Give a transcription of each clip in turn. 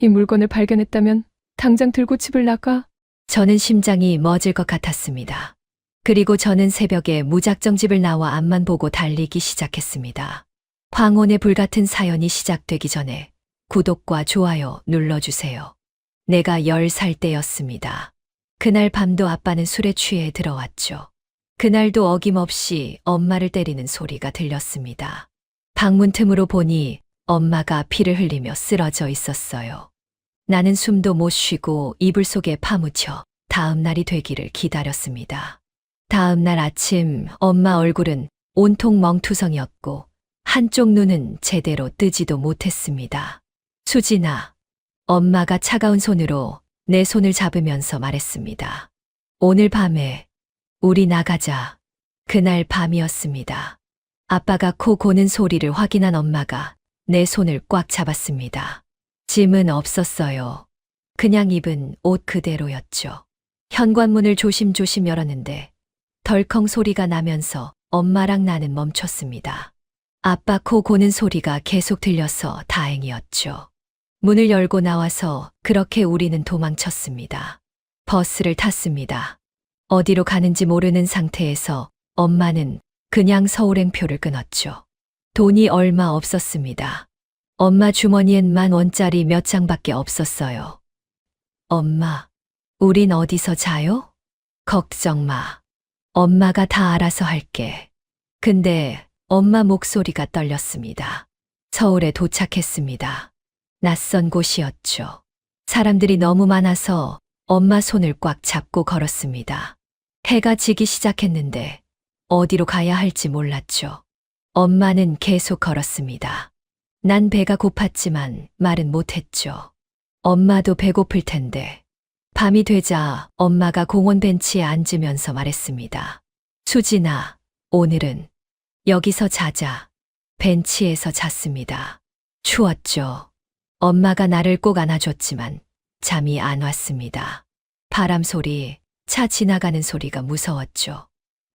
이 물건을 발견했다면 당장 들고 집을 나가. 저는 심장이 멎을 것 같았습니다. 그리고 저는 새벽에 무작정 집을 나와 앞만 보고 달리기 시작했습니다. 황혼의 불같은 사연이 시작되기 전에 구독과 좋아요 눌러주세요. 내가 10살 때였습니다. 그날 밤도 아빠는 술에 취해 들어왔죠. 그날도 어김없이 엄마를 때리는 소리가 들렸습니다. 방문 틈으로 보니 엄마가 피를 흘리며 쓰러져 있었어요. 나는 숨도 못 쉬고 이불 속에 파묻혀 다음 날이 되기를 기다렸습니다. 다음 날 아침 엄마 얼굴은 온통 멍투성이었고 한쪽 눈은 제대로 뜨지도 못했습니다. 수진아, 엄마가 차가운 손으로 내 손을 잡으면서 말했습니다. 오늘 밤에 우리 나가자. 그날 밤이었습니다. 아빠가 코 고는 소리를 확인한 엄마가 내 손을 꽉 잡았습니다. 짐은 없었어요. 그냥 입은 옷 그대로였죠. 현관문을 조심조심 열었는데 덜컹 소리가 나면서 엄마랑 나는 멈췄습니다. 아빠 코 고는 소리가 계속 들려서 다행이었죠. 문을 열고 나와서 그렇게 우리는 도망쳤습니다. 버스를 탔습니다. 어디로 가는지 모르는 상태에서 엄마는 그냥 서울행표를 끊었죠. 돈이 얼마 없었습니다. 엄마 주머니엔 10,000원짜리 몇 장밖에 없었어요. 엄마, 우린 어디서 자요? 걱정 마. 엄마가 다 알아서 할게. 근데 엄마 목소리가 떨렸습니다. 서울에 도착했습니다. 낯선 곳이었죠. 사람들이 너무 많아서 엄마 손을 꽉 잡고 걸었습니다. 해가 지기 시작했는데 어디로 가야 할지 몰랐죠. 엄마는 계속 걸었습니다. 난 배가 고팠지만 말은 못했죠. 엄마도 배고플 텐데. 밤이 되자 엄마가 공원 벤치에 앉으면서 말했습니다. 수진아, 오늘은 여기서 자자. 벤치에서 잤습니다. 추웠죠. 엄마가 나를 꼭 안아줬지만 잠이 안 왔습니다. 바람 소리, 차 지나가는 소리가 무서웠죠.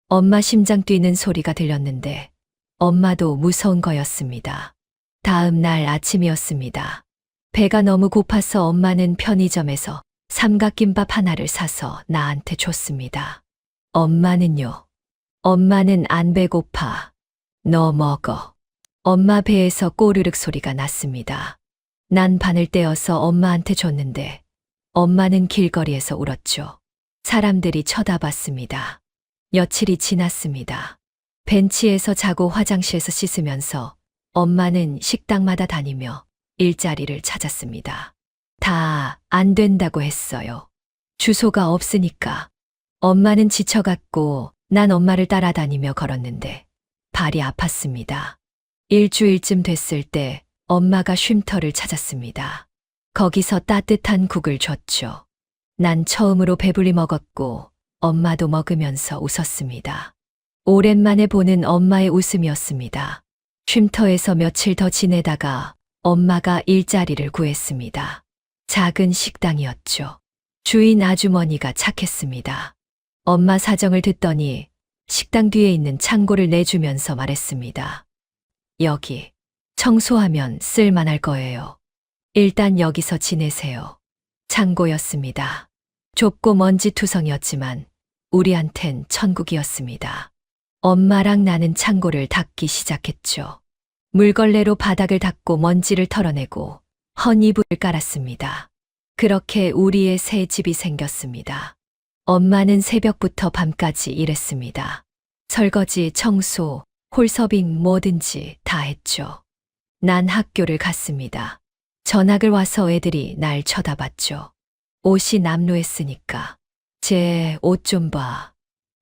엄마 심장 뛰는 소리가 들렸는데 엄마도 무서운 거였습니다. 다음 날 아침이었습니다. 배가 너무 고파서 엄마는 편의점에서 삼각김밥 하나를 사서 나한테 줬습니다. 엄마는요? 엄마는 안 배고파. 너 먹어. 엄마 배에서 꼬르륵 소리가 났습니다. 난 반을 떼어서 엄마한테 줬는데 엄마는 길거리에서 울었죠. 사람들이 쳐다봤습니다. 며칠이 지났습니다. 벤치에서 자고 화장실에서 씻으면서 엄마는 식당마다 다니며 일자리를 찾았습니다. 다 안 된다고 했어요. 주소가 없으니까. 엄마는 지쳐갔고 난 엄마를 따라다니며 걸었는데 발이 아팠습니다. 일주일쯤 됐을 때 엄마가 쉼터를 찾았습니다. 거기서 따뜻한 국을 줬죠. 난 처음으로 배불리 먹었고 엄마도 먹으면서 웃었습니다. 오랜만에 보는 엄마의 웃음이었습니다. 쉼터에서 며칠 더 지내다가 엄마가 일자리를 구했습니다. 작은 식당이었죠. 주인 아주머니가 착했습니다. 엄마 사정을 듣더니 식당 뒤에 있는 창고를 내주면서 말했습니다. 여기 청소하면 쓸만할 거예요. 일단 여기서 지내세요. 창고였습니다. 좁고 먼지투성이었지만 우리한텐 천국이었습니다. 엄마랑 나는 창고를 닦기 시작했죠. 물걸레로 바닥을 닦고 먼지를 털어내고 헌이불을 깔았습니다. 그렇게 우리의 새 집이 생겼습니다. 엄마는 새벽부터 밤까지 일했습니다. 설거지, 청소, 홀서빙 뭐든지 다 했죠. 난 학교를 갔습니다. 전학을 와서 애들이 날 쳐다봤죠. 옷이 남루했으니까. 제 옷 좀 봐.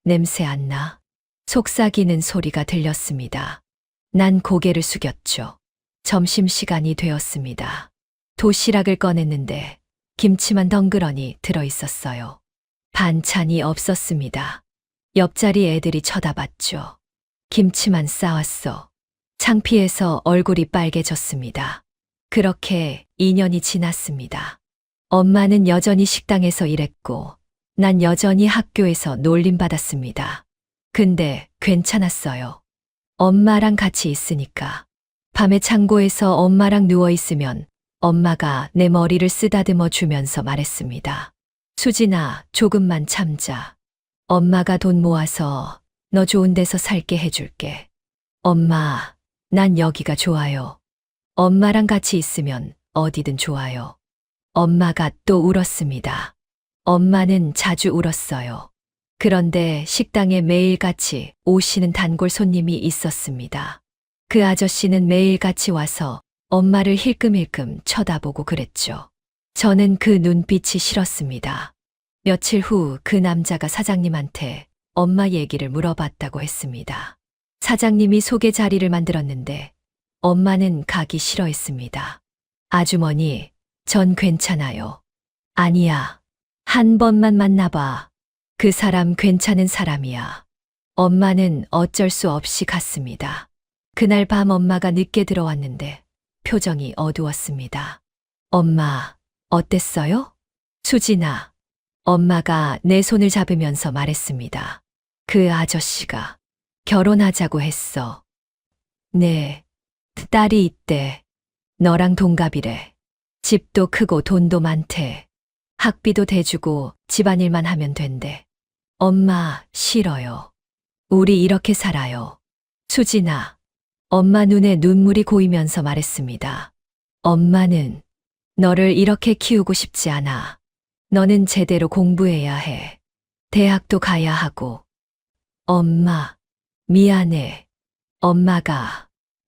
냄새 안 나? 속삭이는 소리가 들렸습니다. 난 고개를 숙였죠. 점심시간이 되었습니다. 도시락을 꺼냈는데 김치만 덩그러니 들어있었어요. 반찬이 없었습니다. 옆자리 애들이 쳐다봤죠. 김치만 싸왔어. 창피해서 얼굴이 빨개졌습니다. 그렇게 2년이 지났습니다. 엄마는 여전히 식당에서 일했고 난 여전히 학교에서 놀림받았습니다. 근데 괜찮았어요. 엄마랑 같이 있으니까. 밤에 창고에서 엄마랑 누워있으면 엄마가 내 머리를 쓰다듬어 주면서 말했습니다. 수진아, 조금만 참자. 엄마가 돈 모아서 너 좋은 데서 살게 해줄게. 엄마, 난 여기가 좋아요. 엄마랑 같이 있으면 어디든 좋아요. 엄마가 또 울었습니다. 엄마는 자주 울었어요. 그런데 식당에 매일같이 오시는 단골 손님이 있었습니다. 그 아저씨는 매일같이 와서 엄마를 힐끔힐끔 쳐다보고 그랬죠. 저는 그 눈빛이 싫었습니다. 며칠 후 그 남자가 사장님한테 엄마 얘기를 물어봤다고 했습니다. 사장님이 소개 자리를 만들었는데 엄마는 가기 싫어했습니다. 아주머니, 전 괜찮아요. 아니야. 한 번만 만나봐. 그 사람 괜찮은 사람이야. 엄마는 어쩔 수 없이 갔습니다. 그날 밤 엄마가 늦게 들어왔는데 표정이 어두웠습니다. 엄마, 어땠어요? 수진아. 엄마가 내 손을 잡으면서 말했습니다. 그 아저씨가 결혼하자고 했어. 네, 딸이 있대. 너랑 동갑이래. 집도 크고 돈도 많대. 학비도 대주고 집안일만 하면 된대. 엄마, 싫어요. 우리 이렇게 살아요. 수진아. 엄마 눈에 눈물이 고이면서 말했습니다. 엄마는 너를 이렇게 키우고 싶지 않아. 너는 제대로 공부해야 해. 대학도 가야 하고. 엄마, 미안해.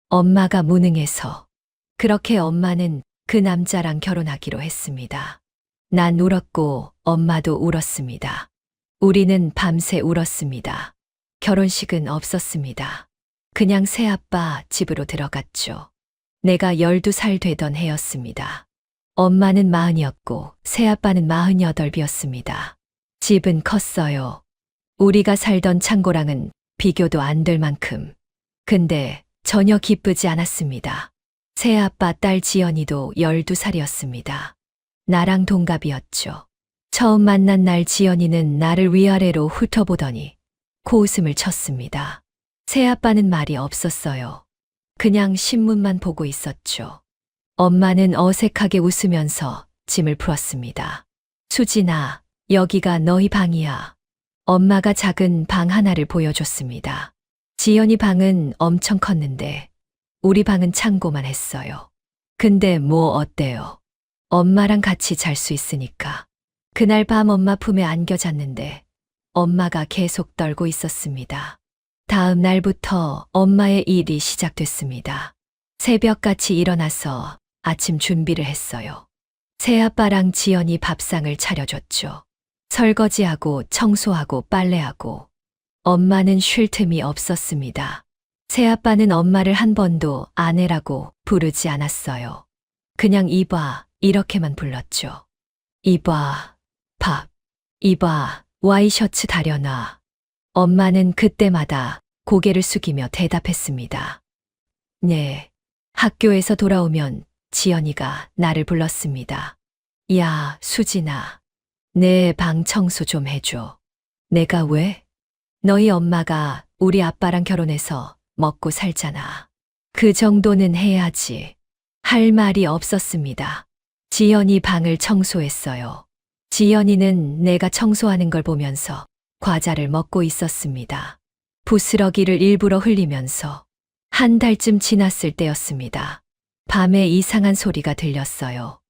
엄마가 무능해서. 그렇게 엄마는 그 남자랑 결혼하기로 했습니다. 난 울었고 엄마도 울었습니다. 우리는 밤새 울었습니다. 결혼식은 없었습니다. 그냥 새아빠 집으로 들어갔죠. 내가 12살 되던 해였습니다. 엄마는 40이었고 새아빠는 48이었습니다. 집은 컸어요. 우리가 살던 창고랑은 비교도 안 될 만큼. 근데 전혀 기쁘지 않았습니다. 새아빠 딸 지연이도 12살이었습니다. 나랑 동갑이었죠. 처음 만난 날 지연이는 나를 위아래로 훑어보더니 코웃음을 쳤습니다. 새아빠는 말이 없었어요. 그냥 신문만 보고 있었죠. 엄마는 어색하게 웃으면서 짐을 풀었습니다. 수진아, 여기가 너희 방이야. 엄마가 작은 방 하나를 보여줬습니다. 지연이 방은 엄청 컸는데 우리 방은 창고만 했어요. 근데 뭐 어때요? 엄마랑 같이 잘 수 있으니까. 그날 밤 엄마 품에 안겨 잤는데 엄마가 계속 떨고 있었습니다. 다음 날부터 엄마의 일이 시작됐습니다. 새벽같이 일어나서 아침 준비를 했어요. 새아빠랑 지연이 밥상을 차려줬죠. 설거지하고 청소하고 빨래하고. 엄마는 쉴 틈이 없었습니다. 새아빠는 엄마를 한 번도 아내라고 부르지 않았어요. 그냥 이봐, 이렇게만 불렀죠. 이봐, 밥. 이봐, 와이셔츠 다려놔. 엄마는 그때마다 고개를 숙이며 대답했습니다. 네. 학교에서 돌아오면 지연이가 나를 불렀습니다. 야, 수진아. 내 방 청소 좀 해줘. 내가 왜? 너희 엄마가 우리 아빠랑 결혼해서 먹고 살잖아. 그 정도는 해야지. 할 말이 없었습니다. 지연이 방을 청소했어요. 지연이는 내가 청소하는 걸 보면서 과자를 먹고 있었습니다. 부스러기를 일부러 흘리면서. 한 달쯤 지났을 때였습니다. 밤에 이상한 소리가 들렸어요.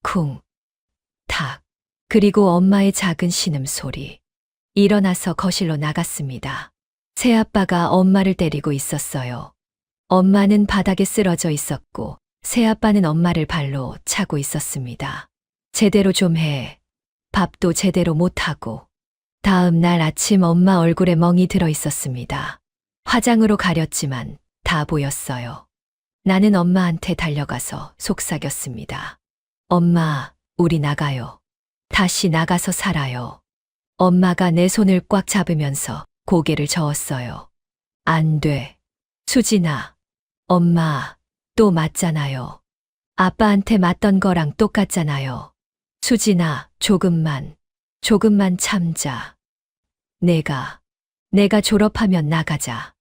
쿵, 탁, 그리고 엄마의 작은 신음소리. 일어나서 거실로 나갔습니다. 새아빠가 엄마를 때리고 있었어요. 엄마는 바닥에 쓰러져 있었고 새아빠는 엄마를 발로 차고 있었습니다. 제대로 좀 해. 밥도 제대로 못하고. 다음 날 아침 엄마 얼굴에 멍이 들어 있었습니다. 화장으로 가렸지만 다 보였어요. 나는 엄마한테 달려가서 속삭였습니다. 엄마, 우리 나가요. 다시 나가서 살아요. 엄마가 내 손을 꽉 잡으면서 고개를 저었어요. 안 돼. 수진아, 엄마, 또 맞잖아요. 아빠한테 맞던 거랑 똑같잖아요. 수진아, 조금만 참자. 내가 졸업하면 나가자.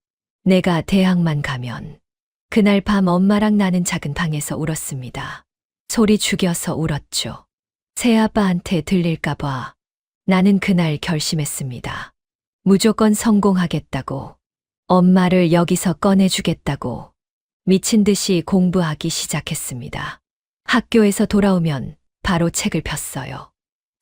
내가 대학만 가면. 그날 밤 엄마랑 나는 작은 방에서 울었습니다. 소리 죽여서 울었죠. 새아빠한테 들릴까봐 나는 그날 결심했습니다. 무조건 성공하겠다고, 엄마를 여기서 꺼내주겠다고 미친 듯이 공부하기 시작했습니다. 학교에서 돌아오면 바로 책을 폈어요.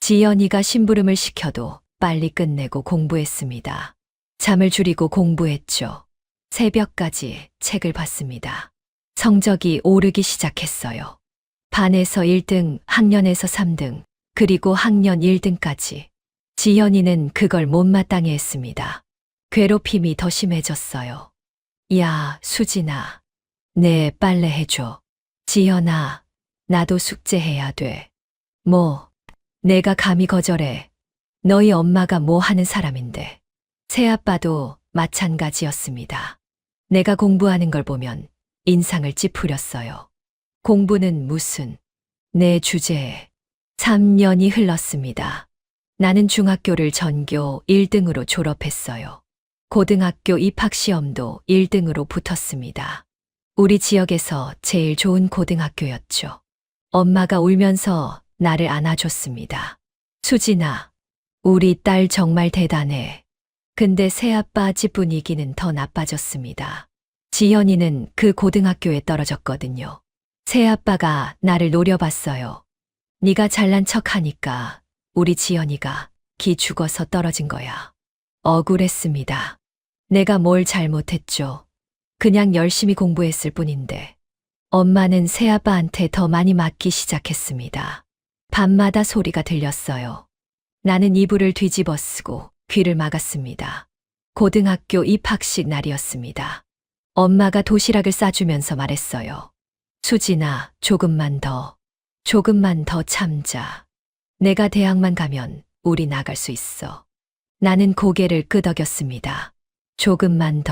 지연이가 심부름을 시켜도 빨리 끝내고 공부했습니다. 잠을 줄이고 공부했죠. 새벽까지 책을 봤습니다. 성적이 오르기 시작했어요. 반에서 1등, 학년에서 3등, 그리고 학년 1등까지. 지연이는 그걸 못마땅해 했습니다. 괴롭힘이 더 심해졌어요. 야, 수진아, 내 빨래 해줘. 지연아, 나도 숙제해야 돼. 뭐, 내가 감히 거절해. 너희 엄마가 뭐 하는 사람인데. 새아빠도 마찬가지였습니다. 내가 공부하는 걸 보면 인상을 찌푸렸어요. 공부는 무슨, 내 주제에. 3년이 흘렀습니다. 나는 중학교를 전교 1등으로 졸업했어요. 고등학교 입학시험도 1등으로 붙었습니다. 우리 지역에서 제일 좋은 고등학교였죠. 엄마가 울면서 나를 안아줬습니다. 수진아, 우리 딸 정말 대단해. 근데 새아빠 집 분위기는 더 나빠졌습니다. 지연이는 그 고등학교에 떨어졌거든요. 새아빠가 나를 노려봤어요. 네가 잘난 척하니까 우리 지연이가 기 죽어서 떨어진 거야. 억울했습니다. 내가 뭘 잘못했죠. 그냥 열심히 공부했을 뿐인데. 엄마는 새아빠한테 더 많이 맞기 시작했습니다. 밤마다 소리가 들렸어요. 나는 이불을 뒤집어 쓰고 귀를 막았습니다. 고등학교 입학식 날이었습니다. 엄마가 도시락을 싸주면서 말했어요. 수진아, 조금만 더 참자. 내가 대학만 가면 우리 나갈 수 있어. 나는 고개를 끄덕였습니다. 조금만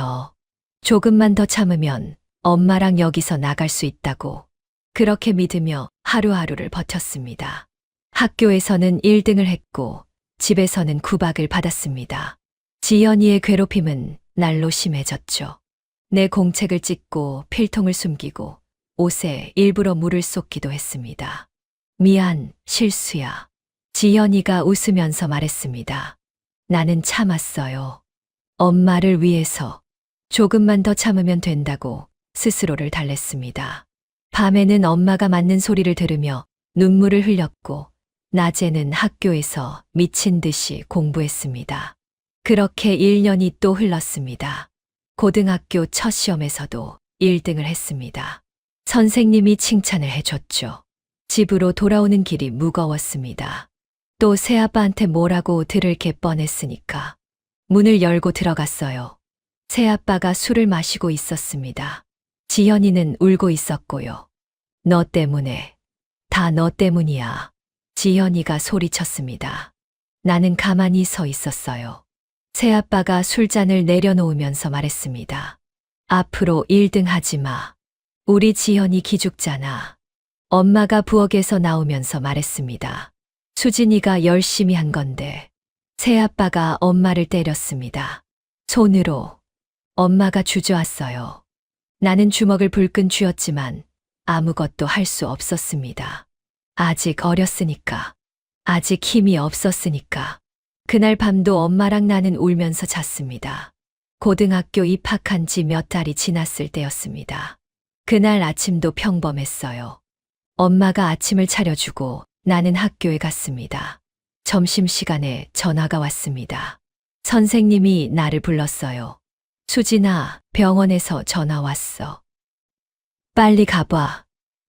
더 참으면 엄마랑 여기서 나갈 수 있다고. 그렇게 믿으며 하루하루를 버텼습니다. 학교에서는 1등을 했고 집에서는 구박을 받았습니다. 지연이의 괴롭힘은 날로 심해졌죠. 내 공책을 찢고 필통을 숨기고 옷에 일부러 물을 쏟기도 했습니다. 미안, 실수야. 지연이가 웃으면서 말했습니다. 나는 참았어요. 엄마를 위해서. 조금만 더 참으면 된다고 스스로를 달랬습니다. 밤에는 엄마가 맞는 소리를 들으며 눈물을 흘렸고 낮에는 학교에서 미친 듯이 공부했습니다. 그렇게 1년이 또 흘렀습니다. 고등학교 첫 시험에서도 1등을 했습니다. 선생님이 칭찬을 해줬죠. 집으로 돌아오는 길이 무거웠습니다. 또 새아빠한테 뭐라고 들을 게 뻔했으니까. 문을 열고 들어갔어요. 새아빠가 술을 마시고 있었습니다. 지연이는 울고 있었고요. 너 때문에, 다 너 때문이야. 지연이가 소리쳤습니다. 나는 가만히 서 있었어요. 새아빠가 술잔을 내려놓으면서 말했습니다. 앞으로 1등 하지 마. 우리 지연이 기죽잖아. 엄마가 부엌에서 나오면서 말했습니다. 수진이가 열심히 한 건데. 새아빠가 엄마를 때렸습니다. 손으로. 엄마가 주저앉았어요. 나는 주먹을 불끈 쥐었지만 아무것도 할 수 없었습니다. 아직 어렸으니까. 아직 힘이 없었으니까. 그날 밤도 엄마랑 나는 울면서 잤습니다. 고등학교 입학한 지 몇 달이 지났을 때였습니다. 그날 아침도 평범했어요. 엄마가 아침을 차려주고 나는 학교에 갔습니다. 점심시간에 전화가 왔습니다. 선생님이 나를 불렀어요. 수진아, 병원에서 전화 왔어. 빨리 가봐.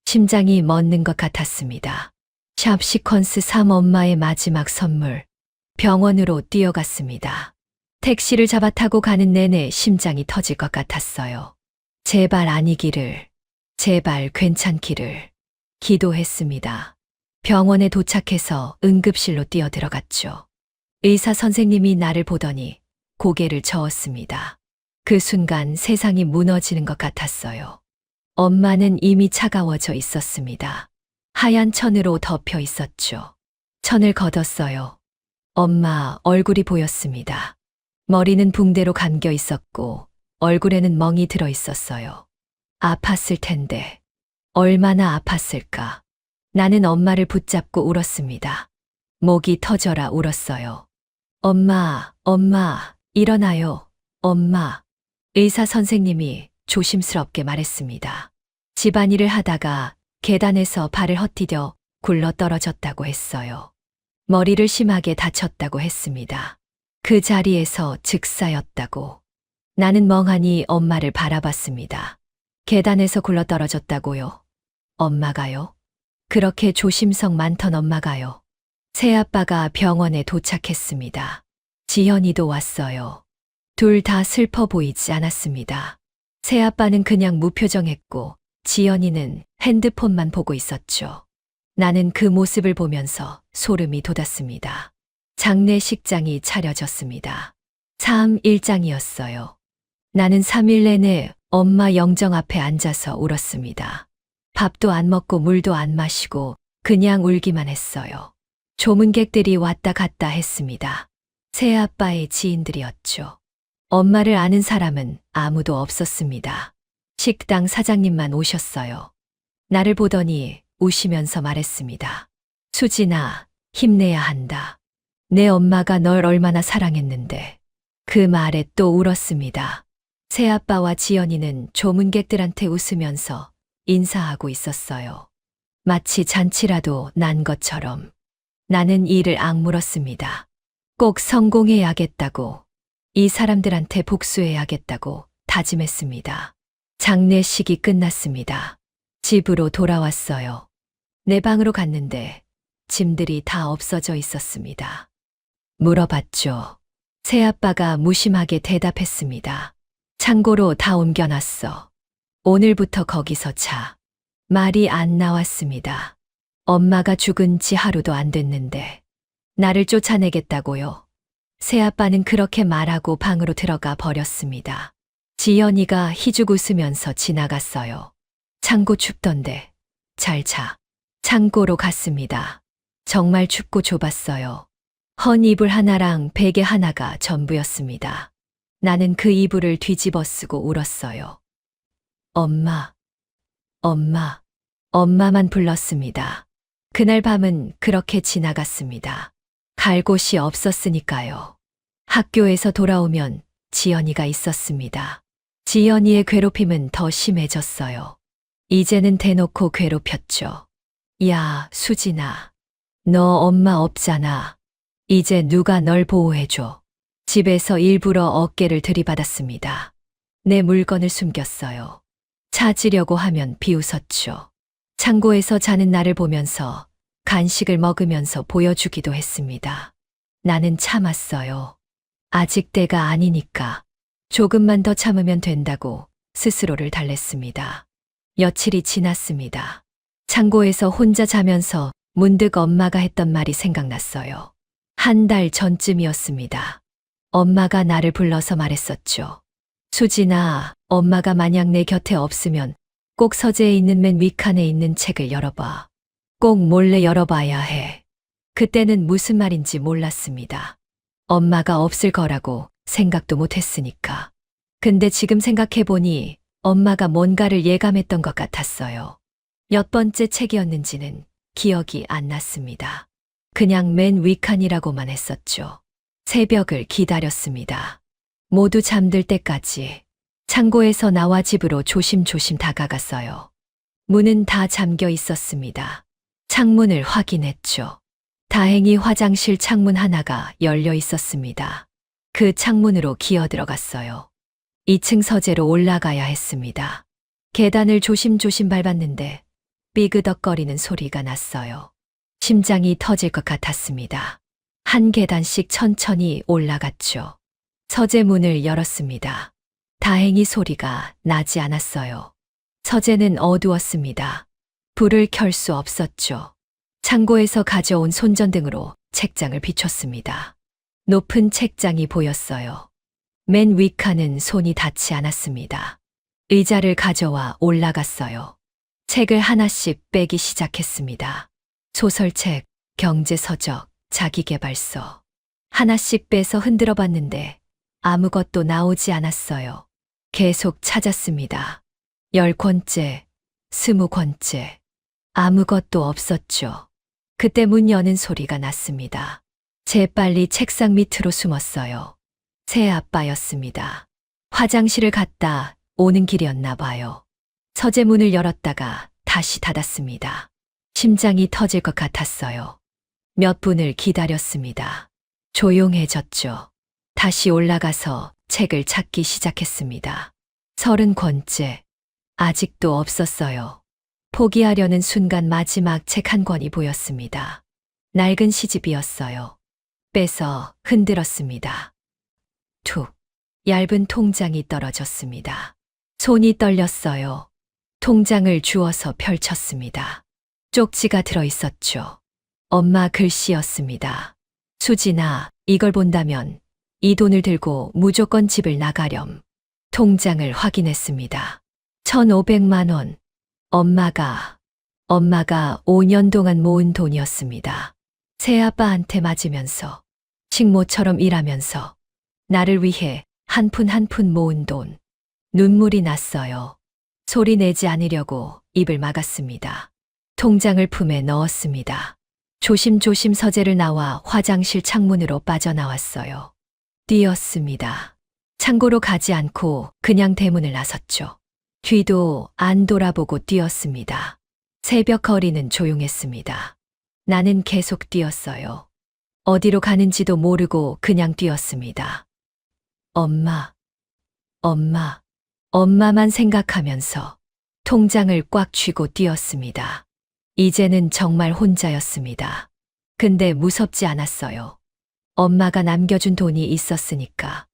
심장이 멎는 것 같았습니다. 샵 시퀀스 3 엄마의 마지막 선물. 병원으로 뛰어갔습니다. 택시를 잡아 타고 가는 내내 심장이 터질 것 같았어요. 제발 아니기를, 제발 괜찮기를 기도했습니다. 병원에 도착해서 응급실로 뛰어들어갔죠. 의사 선생님이 나를 보더니 고개를 저었습니다. 그 순간 세상이 무너지는 것 같았어요. 엄마는 이미 차가워져 있었습니다. 하얀 천으로 덮여 있었죠. 천을 걷었어요. 엄마 얼굴이 보였습니다. 머리는 붕대로 감겨 있었고 얼굴에는 멍이 들어 있었어요. 아팠을 텐데 얼마나 아팠을까. 나는 엄마를 붙잡고 울었습니다. 목이 터져라 울었어요. 엄마, 엄마, 일어나요. 엄마. 의사 선생님이 조심스럽게 말했습니다. 집안일을 하다가 계단에서 발을 헛디뎌 굴러 떨어졌다고 했어요. 머리를 심하게 다쳤다고 했습니다. 그 자리에서 즉사였다고. 나는 멍하니 엄마를 바라봤습니다. 계단에서 굴러 떨어졌다고요? 엄마가요? 그렇게 조심성 많던 엄마가요? 새아빠가 병원에 도착했습니다. 지연이도 왔어요. 둘 다 슬퍼 보이지 않았습니다. 새아빠는 그냥 무표정했고 지연이는 핸드폰만 보고 있었죠. 나는 그 모습을 보면서 소름이 돋았습니다. 장례식장이 차려졌습니다. 3일장이었어요. 나는 3일 내내 엄마 영정 앞에 앉아서 울었습니다. 밥도 안 먹고 물도 안 마시고 그냥 울기만 했어요. 조문객들이 왔다 갔다 했습니다. 새아빠의 지인들이었죠. 엄마를 아는 사람은 아무도 없었습니다. 식당 사장님만 오셨어요. 나를 보더니 우시면서 말했습니다. 수진아, 힘내야 한다. 내 엄마가 널 얼마나 사랑했는데. 그 말에 또 울었습니다. 새아빠와 지연이는 조문객들한테 웃으면서 인사하고 있었어요. 마치 잔치라도 난 것처럼. 나는 이를 악물었습니다. 꼭 성공해야겠다고, 이 사람들한테 복수해야겠다고 다짐했습니다. 장례식이 끝났습니다. 집으로 돌아왔어요. 내 방으로 갔는데 짐들이 다 없어져 있었습니다. 물어봤죠. 새아빠가 무심하게 대답했습니다. 창고로 다 옮겨놨어. 오늘부터 거기서 자. 말이 안 나왔습니다. 엄마가 죽은 지 하루도 안 됐는데 나를 쫓아내겠다고요. 새아빠는 그렇게 말하고 방으로 들어가 버렸습니다. 지연이가 희죽 웃으면서 지나갔어요. 창고 춥던데 잘 자. 창고로 갔습니다. 정말 춥고 좁았어요. 헌 이불 하나랑 베개 하나가 전부였습니다. 나는 그 이불을 뒤집어 쓰고 울었어요. 엄마, 엄마, 엄마만 불렀습니다. 그날 밤은 그렇게 지나갔습니다. 갈 곳이 없었으니까요. 학교에서 돌아오면 지연이가 있었습니다. 지연이의 괴롭힘은 더 심해졌어요. 이제는 대놓고 괴롭혔죠. 야, 수진아. 너 엄마 없잖아. 이제 누가 널 보호해줘. 집에서 일부러 어깨를 들이받았습니다. 내 물건을 숨겼어요. 찾으려고 하면 비웃었죠. 창고에서 자는 나를 보면서 간식을 먹으면서 보여주기도 했습니다. 나는 참았어요. 아직 때가 아니니까. 조금만 더 참으면 된다고 스스로를 달랬습니다. 며칠이 지났습니다. 창고에서 혼자 자면서 문득 엄마가 했던 말이 생각났어요. 한 달 전쯤이었습니다. 엄마가 나를 불러서 말했었죠. 수진아, 엄마가 만약 내 곁에 없으면 꼭 서재에 있는 맨 윗칸에 있는 책을 열어봐. 꼭 몰래 열어봐야 해. 그때는 무슨 말인지 몰랐습니다. 엄마가 없을 거라고 생각도 못했으니까. 근데 지금 생각해보니 엄마가 뭔가를 예감했던 것 같았어요. 몇 번째 책이었는지는 기억이 안 났습니다. 그냥 맨 윗칸이라고만 했었죠. 새벽을 기다렸습니다. 모두 잠들 때까지. 창고에서 나와 집으로 조심조심 다가갔어요. 문은 다 잠겨 있었습니다. 창문을 확인했죠. 다행히 화장실 창문 하나가 열려 있었습니다. 그 창문으로 기어 들어갔어요. 2층 서재로 올라가야 했습니다. 계단을 조심조심 밟았는데 삐그덕거리는 소리가 났어요. 심장이 터질 것 같았습니다. 한 계단씩 천천히 올라갔죠. 서재 문을 열었습니다. 다행히 소리가 나지 않았어요. 서재는 어두웠습니다. 불을 켤 수 없었죠. 창고에서 가져온 손전등으로 책장을 비췄습니다. 높은 책장이 보였어요. 맨 윗칸은 손이 닿지 않았습니다. 의자를 가져와 올라갔어요. 책을 하나씩 빼기 시작했습니다. 소설책, 경제서적, 자기계발서. 하나씩 빼서 흔들어 봤는데 아무것도 나오지 않았어요. 계속 찾았습니다. 10권째, 20권째. 아무것도 없었죠. 그때 문 여는 소리가 났습니다. 재빨리 책상 밑으로 숨었어요. 새 아빠였습니다. 화장실을 갔다 오는 길이었나 봐요. 서재 문을 열었다가 다시 닫았습니다. 심장이 터질 것 같았어요. 몇 분을 기다렸습니다. 조용해졌죠. 다시 올라가서 책을 찾기 시작했습니다. 30권째. 아직도 없었어요. 포기하려는 순간 마지막 책 한 권이 보였습니다. 낡은 시집이었어요. 빼서 흔들었습니다. 툭. 얇은 통장이 떨어졌습니다. 손이 떨렸어요. 통장을 주워서 펼쳤습니다. 쪽지가 들어있었죠. 엄마 글씨였습니다. 수진아, 이걸 본다면 이 돈을 들고 무조건 집을 나가렴. 통장을 확인했습니다. 1,500만 원. 엄마가 5년 동안 모은 돈이었습니다. 새아빠한테 맞으면서, 식모처럼 일하면서, 나를 위해 한 푼 한 푼 모은 돈. 눈물이 났어요. 소리 내지 않으려고 입을 막았습니다. 통장을 품에 넣었습니다. 조심조심 서재를 나와 화장실 창문으로 빠져나왔어요. 뛰었습니다. 창고로 가지 않고 그냥 대문을 나섰죠. 뒤도 안 돌아보고 뛰었습니다. 새벽 거리는 조용했습니다. 나는 계속 뛰었어요. 어디로 가는지도 모르고 그냥 뛰었습니다. 엄마만 생각하면서 통장을 꽉 쥐고 뛰었습니다. 이제는 정말 혼자였습니다. 근데 무섭지 않았어요. 엄마가 남겨준 돈이 있었으니까.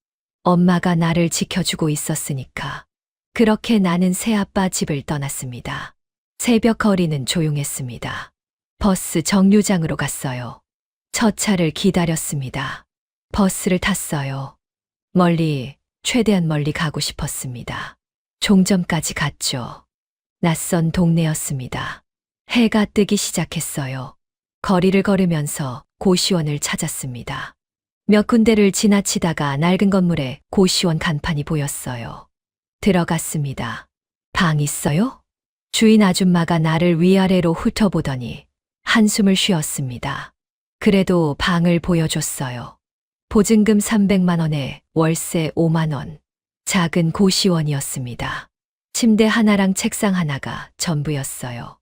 엄마가 나를 지켜주고 있었으니까. 그렇게 나는 새아빠 집을 떠났습니다. 새벽 거리는 조용했습니다. 버스 정류장으로 갔어요. 첫 차를 기다렸습니다. 버스를 탔어요. 최대한 멀리 가고 싶었습니다. 종점까지 갔죠. 낯선 동네였습니다. 해가 뜨기 시작했어요. 거리를 걸으면서 고시원을 찾았습니다. 몇 군데를 지나치다가 낡은 건물에 고시원 간판이 보였어요. 들어갔습니다. 방 있어요? 주인 아줌마가 나를 위아래로 훑어보더니 한숨을 쉬었습니다. 그래도 방을 보여줬어요. 보증금 300만 원에 월세 5만 원. 작은 고시원이었습니다. 침대 하나랑 책상 하나가 전부였어요.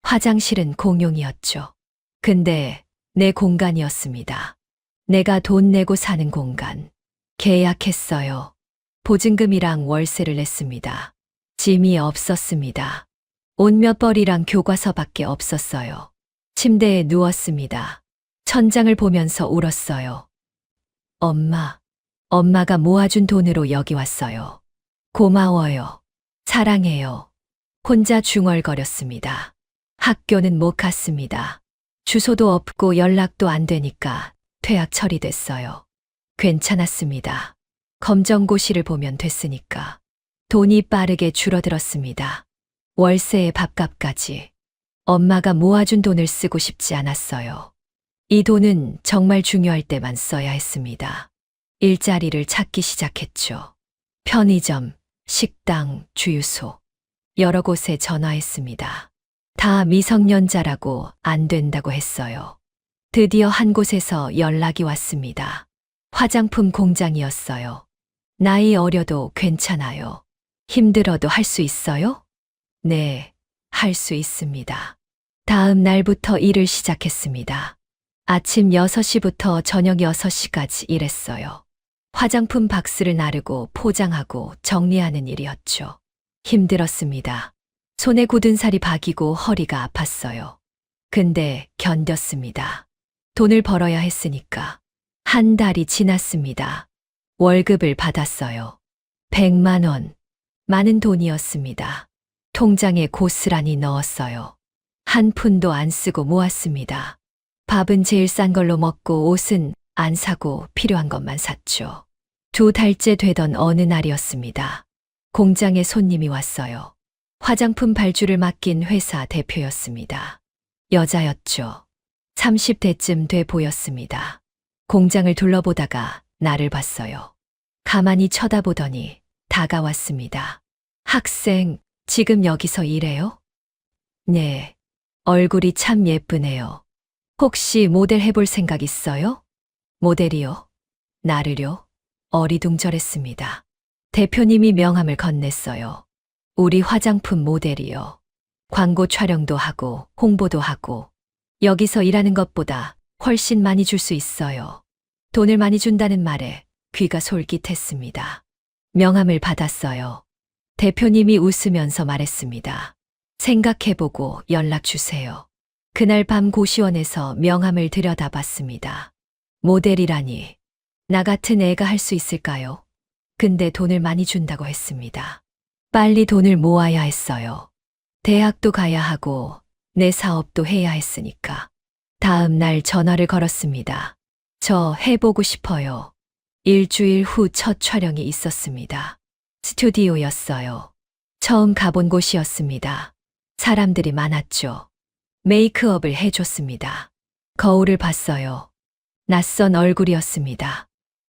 화장실은 공용이었죠. 근데 내 공간이었습니다. 내가 돈 내고 사는 공간. 계약했어요. 보증금이랑 월세를 냈습니다. 짐이 없었습니다. 옷 몇 벌이랑 교과서밖에 없었어요. 침대에 누웠습니다. 천장을 보면서 울었어요. 엄마가 모아준 돈으로 여기 왔어요. 고마워요. 사랑해요. 혼자 중얼거렸습니다. 학교는 못 갔습니다. 주소도 없고 연락도 안 되니까 퇴학 처리됐어요. 괜찮았습니다. 검정고시를 보면 됐으니까. 돈이 빠르게 줄어들었습니다. 월세의 밥값까지. 엄마가 모아준 돈을 쓰고 싶지 않았어요. 이 돈은 정말 중요할 때만 써야 했습니다. 일자리를 찾기 시작했죠. 편의점, 식당, 주유소. 여러 곳에 전화했습니다. 다 미성년자라고 안 된다고 했어요. 드디어 한 곳에서 연락이 왔습니다. 화장품 공장이었어요. 나이 어려도 괜찮아요. 힘들어도 할 수 있어요? 네, 할 수 있습니다. 다음 날부터 일을 시작했습니다. 아침 6시부터 저녁 6시까지 일했어요. 화장품 박스를 나르고 포장하고 정리하는 일이었죠. 힘들었습니다. 손에 굳은 살이 박이고 허리가 아팠어요. 근데 견뎠습니다. 돈을 벌어야 했으니까. 한 달이 지났습니다. 월급을 받았어요. 100만 원. 많은 돈이었습니다. 통장에 고스란히 넣었어요. 한 푼도 안 쓰고 모았습니다. 밥은 제일 싼 걸로 먹고 옷은 안 사고 필요한 것만 샀죠. 2달째 되던 어느 날이었습니다. 공장에 손님이 왔어요. 화장품 발주를 맡긴 회사 대표였습니다. 여자였죠. 30대쯤 돼 보였습니다. 공장을 둘러보다가 나를 봤어요. 가만히 쳐다보더니 다가왔습니다. 학생, 지금 여기서 일해요? 네. 얼굴이 참 예쁘네요. 혹시 모델 해볼 생각 있어요? 모델이요? 나를요? 어리둥절했습니다. 대표님이 명함을 건넸어요. 우리 화장품 모델이요. 광고 촬영도 하고 홍보도 하고 여기서 일하는 것보다 훨씬 많이 줄 수 있어요. 돈을 많이 준다는 말에 귀가 솔깃했습니다. 명함을 받았어요. 대표님이 웃으면서 말했습니다. 생각해보고 연락 주세요. 그날 밤 고시원에서 명함을 들여다봤습니다. 모델이라니, 나 같은 애가 할 수 있을까요? 근데 돈을 많이 준다고 했습니다. 빨리 돈을 모아야 했어요. 대학도 가야 하고 내 사업도 해야 했으니까. 다음 날 전화를 걸었습니다. 저 해보고 싶어요. 일주일 후 첫 촬영이 있었습니다. 스튜디오였어요. 처음 가본 곳이었습니다. 사람들이 많았죠. 메이크업을 해줬습니다. 거울을 봤어요. 낯선 얼굴이었습니다.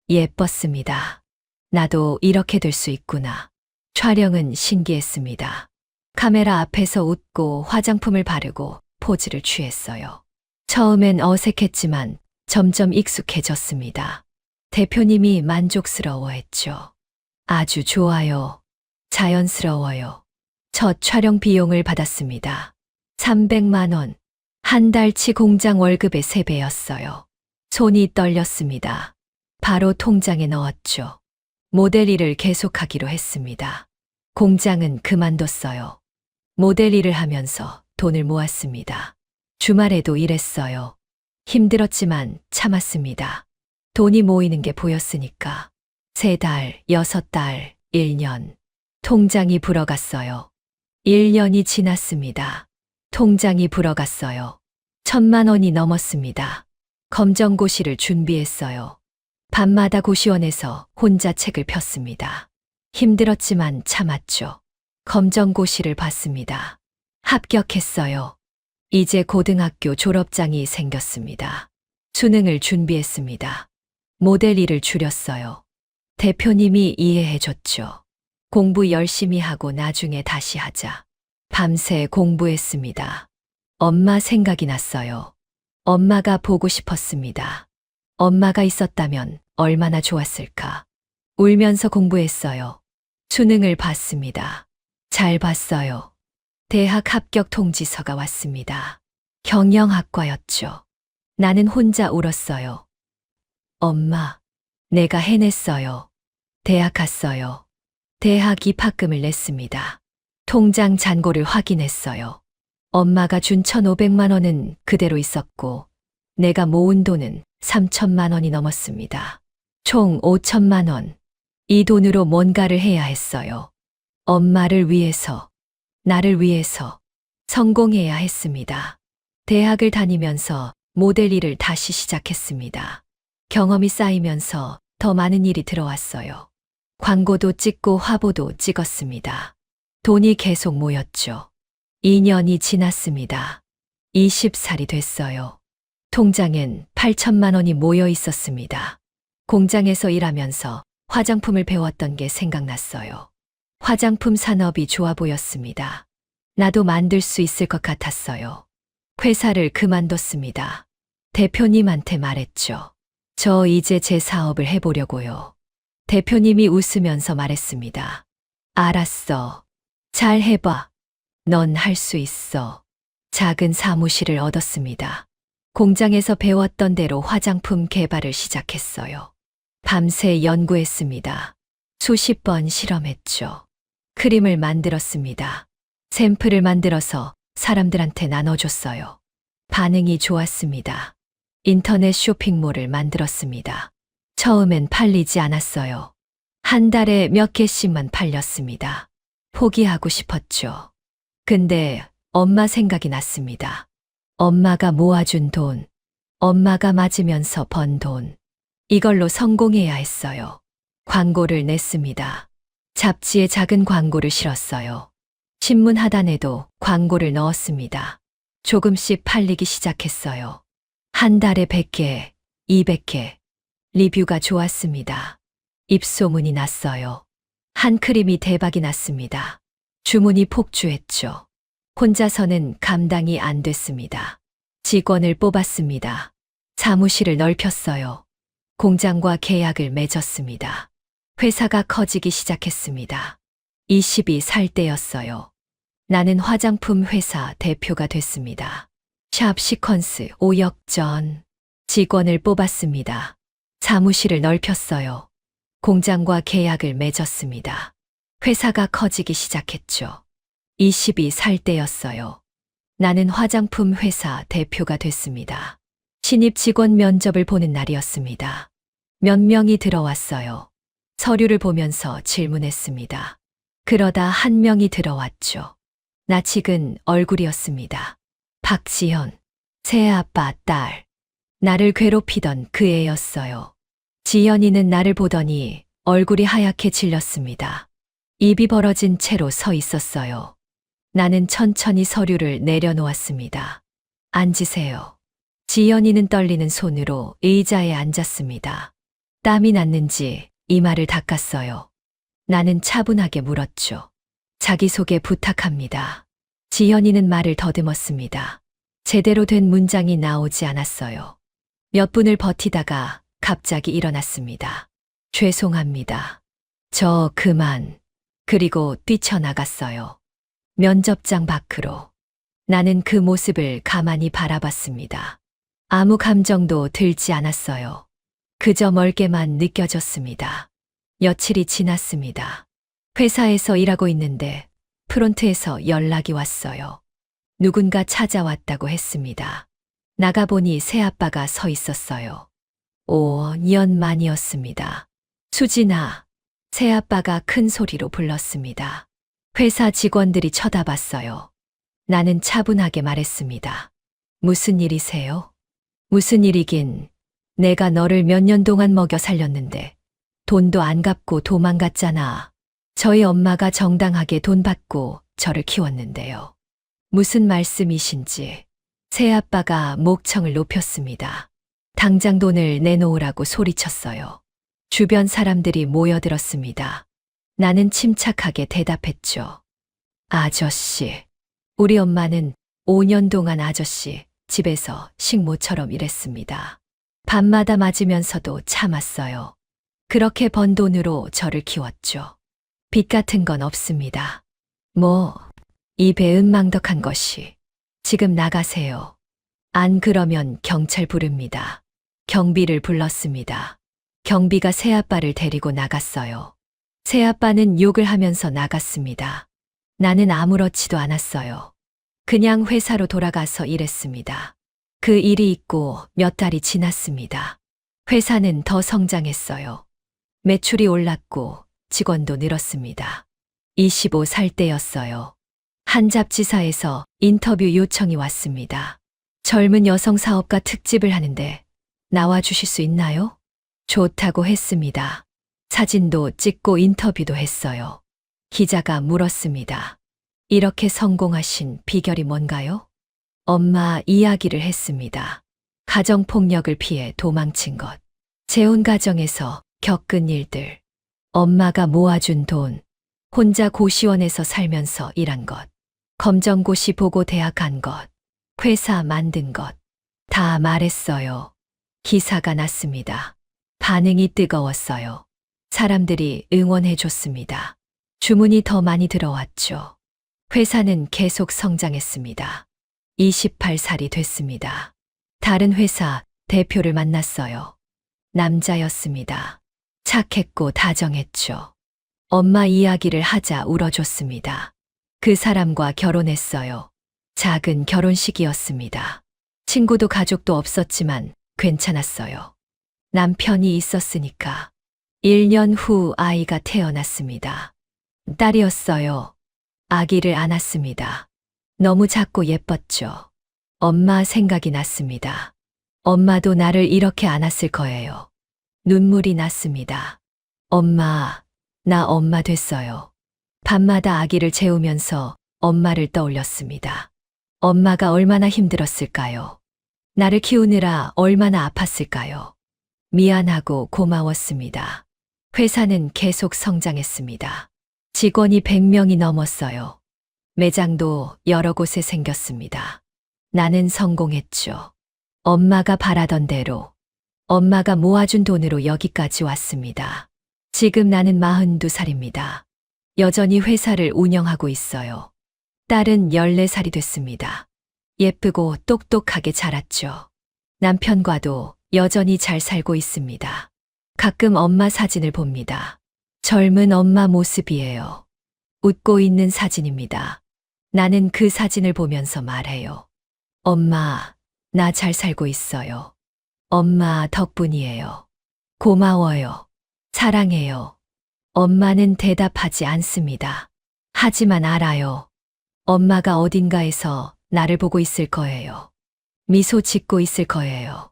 예뻤습니다. 나도 이렇게 될 수 있구나. 촬영은 신기했습니다. 카메라 앞에서 웃고 화장품을 바르고 포즈를 취했어요. 처음엔 어색했지만 점점 익숙해졌습니다. 대표님이 만족스러워했죠. 아주 좋아요. 자연스러워요. 첫 촬영 비용을 받았습니다. 300만 원. 한 달치 공장 월급의 3배였어요. 손이 떨렸습니다. 바로 통장에 넣었죠. 모델 일을 계속하기로 했습니다. 공장은 그만뒀어요. 모델 일을 하면서 돈을 모았습니다. 주말에도 일했어요. 힘들었지만 참았습니다. 돈이 모이는 게 보였으니까. 3달, 6달, 1년. 통장이 불어갔어요. 1년이 지났습니다. 통장이 불어갔어요. 1,000만 원이 넘었습니다. 검정고시를 준비했어요. 밤마다 고시원에서 혼자 책을 폈습니다. 힘들었지만 참았죠. 검정고시를 봤습니다. 합격했어요. 이제 고등학교 졸업장이 생겼습니다. 수능을 준비했습니다. 모델 일을 줄였어요. 대표님이 이해해줬죠. 공부 열심히 하고 나중에 다시 하자. 밤새 공부했습니다. 엄마 생각이 났어요. 엄마가 보고 싶었습니다. 엄마가 있었다면 얼마나 좋았을까. 울면서 공부했어요. 수능을 봤습니다. 잘 봤어요. 대학 합격 통지서가 왔습니다. 경영학과였죠. 나는 혼자 울었어요. 엄마, 내가 해냈어요. 대학 갔어요. 대학 입학금을 냈습니다. 통장 잔고를 확인했어요. 엄마가 준 1,500만 원은 그대로 있었고, 내가 모은 돈은 3,000만 원이 넘었습니다. 총 5,000만 원. 이 돈으로 뭔가를 해야 했어요. 엄마를 위해서, 나를 위해서 성공해야 했습니다. 대학을 다니면서 모델 일을 다시 시작했습니다. 경험이 쌓이면서 더 많은 일이 들어왔어요. 광고도 찍고 화보도 찍었습니다. 돈이 계속 모였죠. 2년이 지났습니다. 20살이 됐어요. 통장엔 8,000만 원이 모여 있었습니다. 공장에서 일하면서 화장품을 배웠던 게 생각났어요. 화장품 산업이 좋아 보였습니다. 나도 만들 수 있을 것 같았어요. 회사를 그만뒀습니다. 대표님한테 말했죠. 저 이제 제 사업을 해보려고요. 대표님이 웃으면서 말했습니다. 알았어. 잘 해봐. 넌 할 수 있어. 작은 사무실을 얻었습니다. 공장에서 배웠던 대로 화장품 개발을 시작했어요. 밤새 연구했습니다. 수십 번 실험했죠. 크림을 만들었습니다. 샘플을 만들어서 사람들한테 나눠줬어요. 반응이 좋았습니다. 인터넷 쇼핑몰을 만들었습니다. 처음엔 팔리지 않았어요. 한 달에 몇 개씩만 팔렸습니다. 포기하고 싶었죠. 근데 엄마 생각이 났습니다. 엄마가 모아준 돈, 엄마가 맞으면서 번 돈. 이걸로 성공해야 했어요. 광고를 냈습니다. 잡지에 작은 광고를 실었어요. 신문 하단에도 광고를 넣었습니다. 조금씩 팔리기 시작했어요. 한 달에 100개, 200개. 리뷰가 좋았습니다. 입소문이 났어요. 한 크림이 대박이 났습니다. 주문이 폭주했죠. 혼자서는 감당이 안 됐습니다. 직원을 뽑았습니다. 사무실을 넓혔어요. 공장과 계약을 맺었습니다. 회사가 커지기 시작했습니다. 22살 때였어요. 나는 화장품 회사 대표가 됐습니다. 샵 시퀀스 5억 전. 직원을 뽑았습니다. 사무실을 넓혔어요. 공장과 계약을 맺었습니다. 회사가 커지기 시작했죠. 22살 때였어요. 나는 화장품 회사 대표가 됐습니다. 신입 직원 면접을 보는 날이었습니다. 몇 명이 들어왔어요. 서류를 보면서 질문했습니다. 그러다 한 명이 들어왔죠. 낯익은 얼굴이었습니다. 박지현, 새아빠 딸. 나를 괴롭히던 그 애였어요. 지연이는 나를 보더니 얼굴이 하얗게 질렸습니다. 입이 벌어진 채로 서 있었어요. 나는 천천히 서류를 내려놓았습니다. 앉으세요. 지연이는 떨리는 손으로 의자에 앉았습니다. 땀이 났는지 이마를 닦았어요. 나는 차분하게 물었죠. 자기소개 부탁합니다. 지연이는 말을 더듬었습니다. 제대로 된 문장이 나오지 않았어요. 몇 분을 버티다가 갑자기 일어났습니다. 죄송합니다. 저 그만. 그리고 뛰쳐나갔어요. 면접장 밖으로. 나는 그 모습을 가만히 바라봤습니다. 아무 감정도 들지 않았어요. 그저 멀게만 느껴졌습니다. 며칠이 지났습니다. 회사에서 일하고 있는데 프론트에서 연락이 왔어요. 누군가 찾아왔다고 했습니다. 나가보니 새아빠가 서 있었어요. 5년 만이었습니다. 수진아, 새아빠가 큰 소리로 불렀습니다. 회사 직원들이 쳐다봤어요. 나는 차분하게 말했습니다. 무슨 일이세요? 무슨 일이긴. 내가 너를 몇 년 동안 먹여 살렸는데 돈도 안 갚고 도망갔잖아. 저희 엄마가 정당하게 돈 받고 저를 키웠는데요. 무슨 말씀이신지. 새아빠가 목청을 높였습니다. 당장 돈을 내놓으라고 소리쳤어요. 주변 사람들이 모여들었습니다. 나는 침착하게 대답했죠. 아저씨. 우리 엄마는 5년 동안 아저씨 집에서 식모처럼 일했습니다. 밤마다 맞으면서도 참았어요. 그렇게 번 돈으로 저를 키웠죠. 빚 같은 건 없습니다. 이 배은망덕한 것이. 지금 나가세요. 안 그러면 경찰 부릅니다. 경비를 불렀습니다. 경비가 새아빠를 데리고 나갔어요. 새아빠는 욕을 하면서 나갔습니다. 나는 아무렇지도 않았어요. 그냥 회사로 돌아가서 일했습니다. 그 일이 있고 몇 달이 지났습니다. 회사는 더 성장했어요. 매출이 올랐고 직원도 늘었습니다. 25살 때였어요. 한 잡지사에서 인터뷰 요청이 왔습니다. 젊은 여성 사업가 특집을 하는데 나와 주실 수 있나요? 좋다고 했습니다. 사진도 찍고 인터뷰도 했어요. 기자가 물었습니다. 이렇게 성공하신 비결이 뭔가요? 엄마 이야기를 했습니다. 가정폭력을 피해 도망친 것. 재혼 가정에서 겪은 일들. 엄마가 모아준 돈. 혼자 고시원에서 살면서 일한 것. 검정고시 보고 대학 간 것. 회사 만든 것. 다 말했어요. 기사가 났습니다. 반응이 뜨거웠어요. 사람들이 응원해줬습니다. 주문이 더 많이 들어왔죠. 회사는 계속 성장했습니다. 28살이 됐습니다. 다른 회사 대표를 만났어요. 남자였습니다. 착했고 다정했죠. 엄마 이야기를 하자 울어줬습니다. 그 사람과 결혼했어요. 작은 결혼식이었습니다. 친구도 가족도 없었지만 괜찮았어요. 남편이 있었으니까. 1년 후 아이가 태어났습니다. 딸이었어요. 아기를 안았습니다. 너무 작고 예뻤죠. 엄마 생각이 났습니다. 엄마도 나를 이렇게 안았을 거예요. 눈물이 났습니다. 엄마, 나 엄마 됐어요. 밤마다 아기를 재우면서 엄마를 떠올렸습니다. 엄마가 얼마나 힘들었을까요? 나를 키우느라 얼마나 아팠을까요? 미안하고 고마웠습니다. 회사는 계속 성장했습니다. 직원이 100명이 넘었어요. 매장도 여러 곳에 생겼습니다. 나는 성공했죠. 엄마가 바라던 대로, 엄마가 모아준 돈으로 여기까지 왔습니다. 지금 나는 42살입니다. 여전히 회사를 운영하고 있어요. 딸은 14살이 됐습니다. 예쁘고 똑똑하게 자랐죠. 남편과도 여전히 잘 살고 있습니다. 가끔 엄마 사진을 봅니다. 젊은 엄마 모습이에요. 웃고 있는 사진입니다. 나는 그 사진을 보면서 말해요. 엄마, 나 잘 살고 있어요. 엄마 덕분이에요. 고마워요. 사랑해요. 엄마는 대답하지 않습니다. 하지만 알아요. 엄마가 어딘가에서 나를 보고 있을 거예요. 미소 짓고 있을 거예요.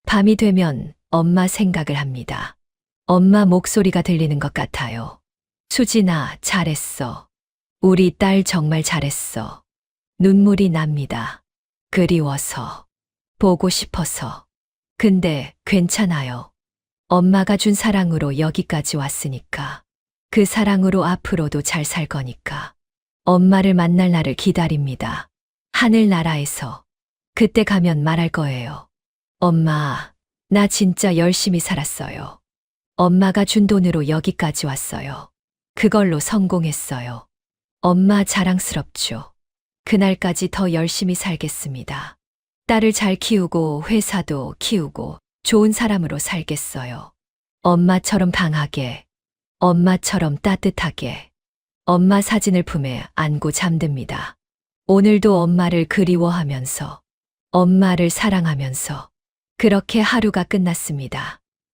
밤이 되면 엄마 생각을 합니다. 엄마 목소리가 들리는 것 같아요. 수진아, 잘했어. 우리 딸 정말 잘했어. 눈물이 납니다. 그리워서, 보고 싶어서. 근데 괜찮아요. 엄마가 준 사랑으로 여기까지 왔으니까. 그 사랑으로 앞으로도 잘 살 거니까. 엄마를 만날 날을 기다립니다. 하늘나라에서. 그때 가면 말할 거예요. 엄마, 나 진짜 열심히 살았어요. 엄마가 준 돈으로 여기까지 왔어요. 그걸로 성공했어요. 엄마 자랑스럽죠. 그날까지 더 열심히 살겠습니다. 딸을 잘 키우고 회사도 키우고 좋은 사람으로 살겠어요. 엄마처럼 강하게, 엄마처럼 따뜻하게. 엄마 사진을 품에 안고 잠듭니다. 오늘도 엄마를 그리워하면서, 엄마를 사랑하면서 그렇게 하루가 끝났습니다.